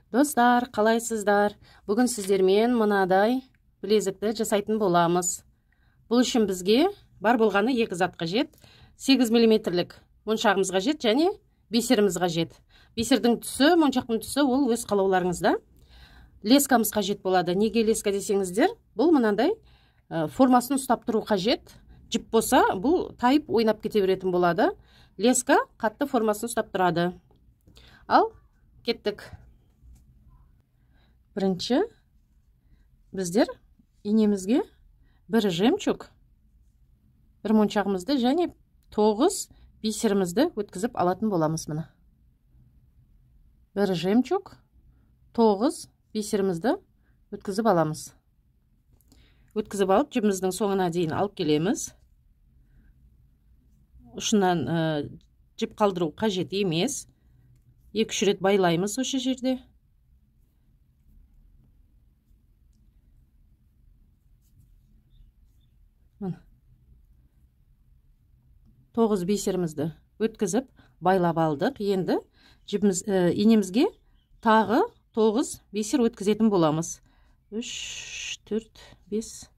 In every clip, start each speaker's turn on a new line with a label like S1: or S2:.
S1: Достар, қалайсыздар? Бүгін сіздермен мынадай білезікті жасайтын боламыз. Бұл үшін бізге бар болғаны екі зат қажет. 8 мм моншағымыз қажет және бисеріміз қажет. Бисердің түсі, моншақтың түсі ол өз қалауларыңызда. Лескамыз қажет болады. Неге леска десеңіздер, бұл мынандай формасын ұстап тұру қажет. Жіп болса, бұл тайып ойнап кете беретін болады. Леска қатты формасын ұстап тұрады. Ал кеттік. Бірінші біздер инемізге бір жемчуг, бір моншағымызды және 9 бисерімізді өткізіп алатын боламыз мына. Бір жемчуг, 9 бисерімізді өткізіп аламыз. Өткізіп алып, жібіміздің соңына дейін алып келеміз. Ұшынан жіп қалдыру қажет емес. 2-3 рет байлаймыз осы жерде. Тоғыз бисерімізді өткізіп байлап алдық. Енді инемізге тағы 9 бисер өткізетін боламыз. 3, 4, 5,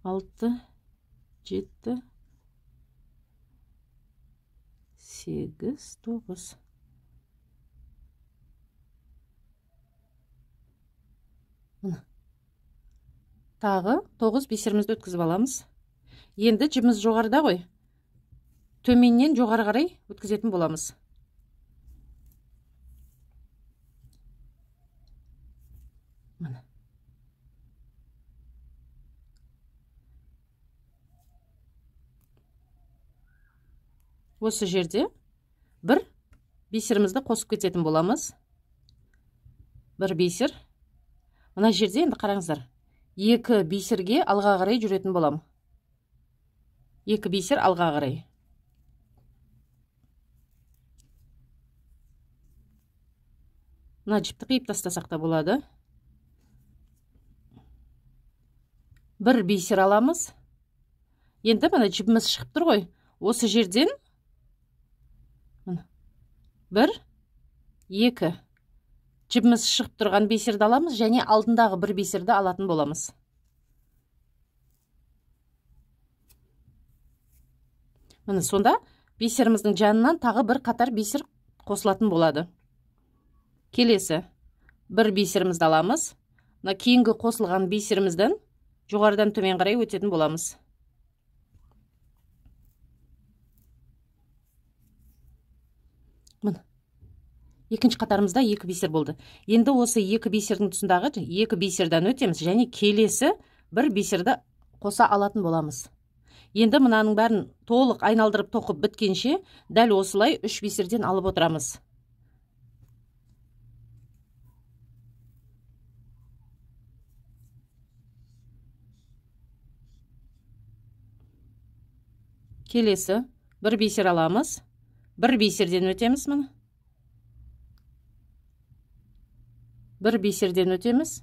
S1: 6, 7, 8, 9. Тағы 9 бисерімізді өткізіп аламыз. Енді жібіміз жоғарыда ғой. Төменнен жоғары қарай өткізетін боламыз. Осы жерде бір бисерімізді қосып кететін боламыз. Бір бисер. Мына жерде енді қараңыздар. 2 бисерге алға қарай жүретін болам. 2 бисер алға қарай. Мына жіпті қиып тастасақ та болады. Бір бисер аламыз. Енді мына жібіміз шығып тұр ғой. Осы жерден 1, 2 жібіміз шығып тұрған бисерді аламыз және алдындағы бір бисерді алатын боламыз. Міне сонда бисеріміздің жанынан тағы бір қатар бисер қосылатын болады. Келесі бір бисерімізді аламыз. Мына кейінгі қосылған бисерімізден жоғарыдан төмен қарай өтетін боламыз. Міне. Екінші қатарымызда 2 бисер болды. Енді осы 2 бисердің тұсындағы 2 бисерден өтеміз және келесі бір бисерді қоса алатын боламыз. Енді мынаның бәрін толық айналдырып тоқып біткенше дәл осылай 3 бисерден алып отырамыз. Келесі бір бисер аламыз. Бір бисерден өтеміз міне. Бір бисерден өтеміз.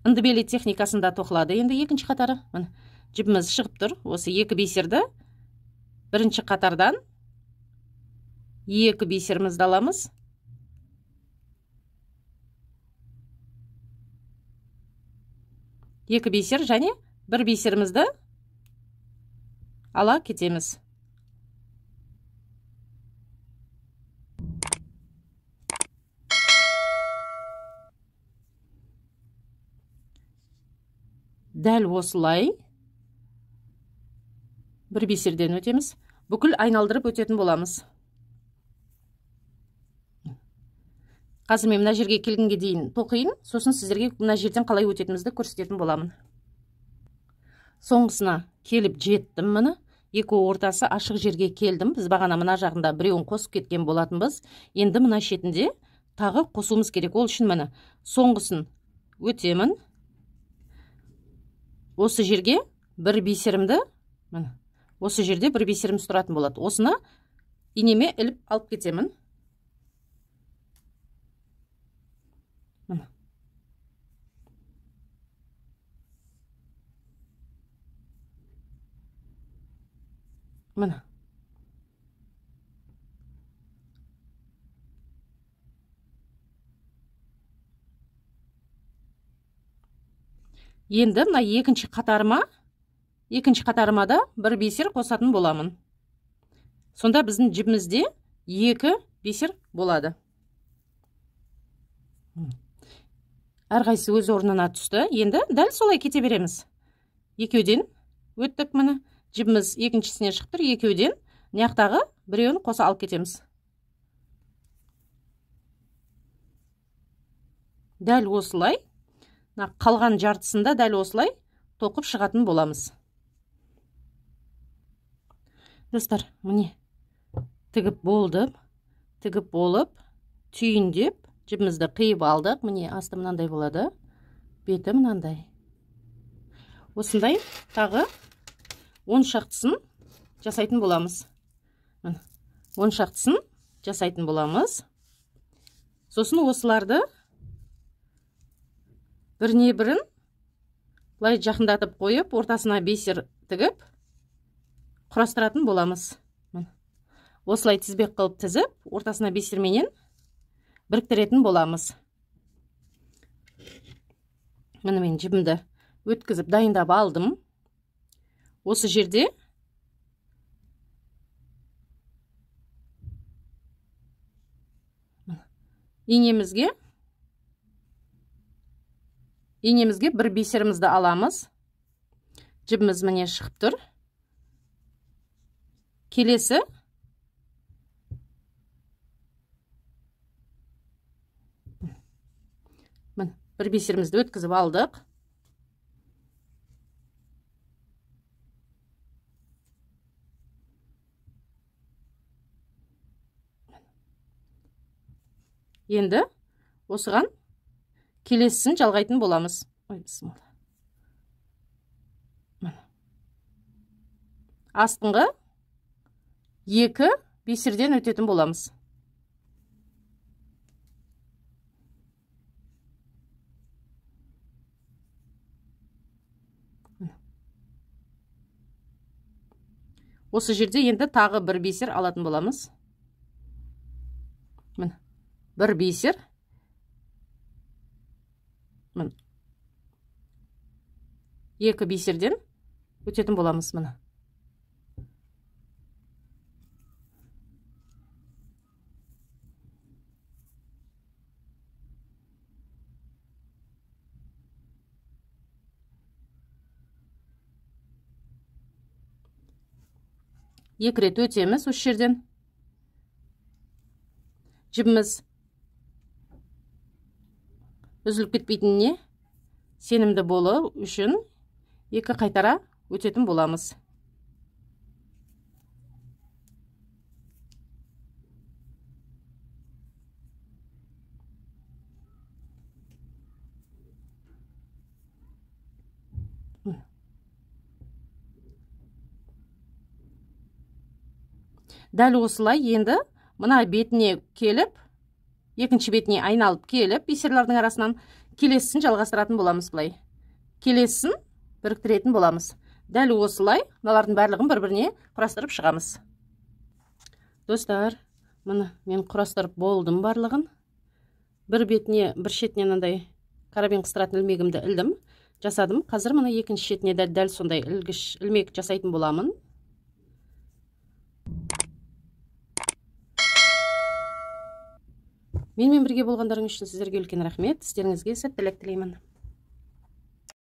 S1: Ындыбели техникасында тоқылады. Енді екінші қатары. Міне. Жібіміз шығып тұр. Осы 2 бисерді бірінші қатардан 2 бисерімізді аламыз. Екі бисер және бір бисерімізді ала кетеміз. Дәл осылай бір бисерден өтеміз. Бүкіл айналдырып өтетін боламыз. Қазір мен мына жерге келгенге дейін тоқиын, сосын сіздерге мына жерден қалай өтетімізді көрсететін боламын. Соңғысына келіп жеттім міне. 2 ортасы ашық жерге келдім. Біз бағана мына жағында біреуін қосып кеткен болатынбыз. Енді мына шетінде тағы қосуымыз керек. Ол үшін міне соңғысын өтемін. Осы жерге бір бисерімді, міне осы жерде бір бисеріміз тұратын болады. Осына инеме іліп алып кетемін. Міне. Міне. Енді мына екінші қатарыма да бір бисер қосатын боламын. Сонда біздің жібімізде 2 бисер болады. Әрқайсысы өз орнына түсті. Енді дәл солай кете береміз. Екеуден өттік міне. Жібіміз екіншісіне шығып тұр. Екеуден наяқтағы біреуін қоса алып кетеміз. Дәл осылай, қалған жартысында дәл осылай тоқып шығатын боламыз. Достар, міне тігіп болдым. Тігіп болып, түйіндеп, жібімізді қиып алдық. Міне асты мынандай болады. Беті мынандай. Осындай тағы 10 шақтысын жасайтын боламыз. 10 шақтысын жасайтын боламыз. Сосын осыларды біріне бірін бұлай жақындатып қойып, ортасына бисер тігіп, құрастыратын боламыз. Осылай тізбек қылып тізіп, ортасына бисерменен біріктіретін боламыз. Міне мен жібімді өткізіп дайындап алдым. Осы жерде инемізге бір бисерімізді аламыз. Жібіміз міне шығып тұр. Келесі бір бисерімізді өткізіп алдық. Енді осыған келесісін жалғайтын боламыз. Астыңғы 2 бисерден өтетін боламыз. Осы жерде енді тағы бір бисер алатын боламыз. Міне, бір бисер. Міне, 2 бисерден өтетін боламыз. Міне. Екі рет өтеміз осы жерден. Жібіміз үзіліп кетпейтініне сенімді болу үшін 2 қайтара өтетін боламыз. Дәл осылай енді мына бетіне келіп, екінші бетіне айналып келіп, бисерлердің арасынан келесісін жалғастыратын боламыз бұлай. Келесісін біріктіретін боламыз. Дәл осылай мыналардың барлығын бір-біріне құрастырып шығамыз. Достар, мына мен құрастырып болдым барлығын. Бір бетіне, бір шетіне мынандай карабин қыстыратын ілмегімді ілдім, жасадым. Қазір мына екінші шетіне дәл сондай ілмек жасайтын боламын. Менімен бірге болғандарың үшін сіздерге үлкен рахмет. Сіздеріңізге сәттілік тілеймін.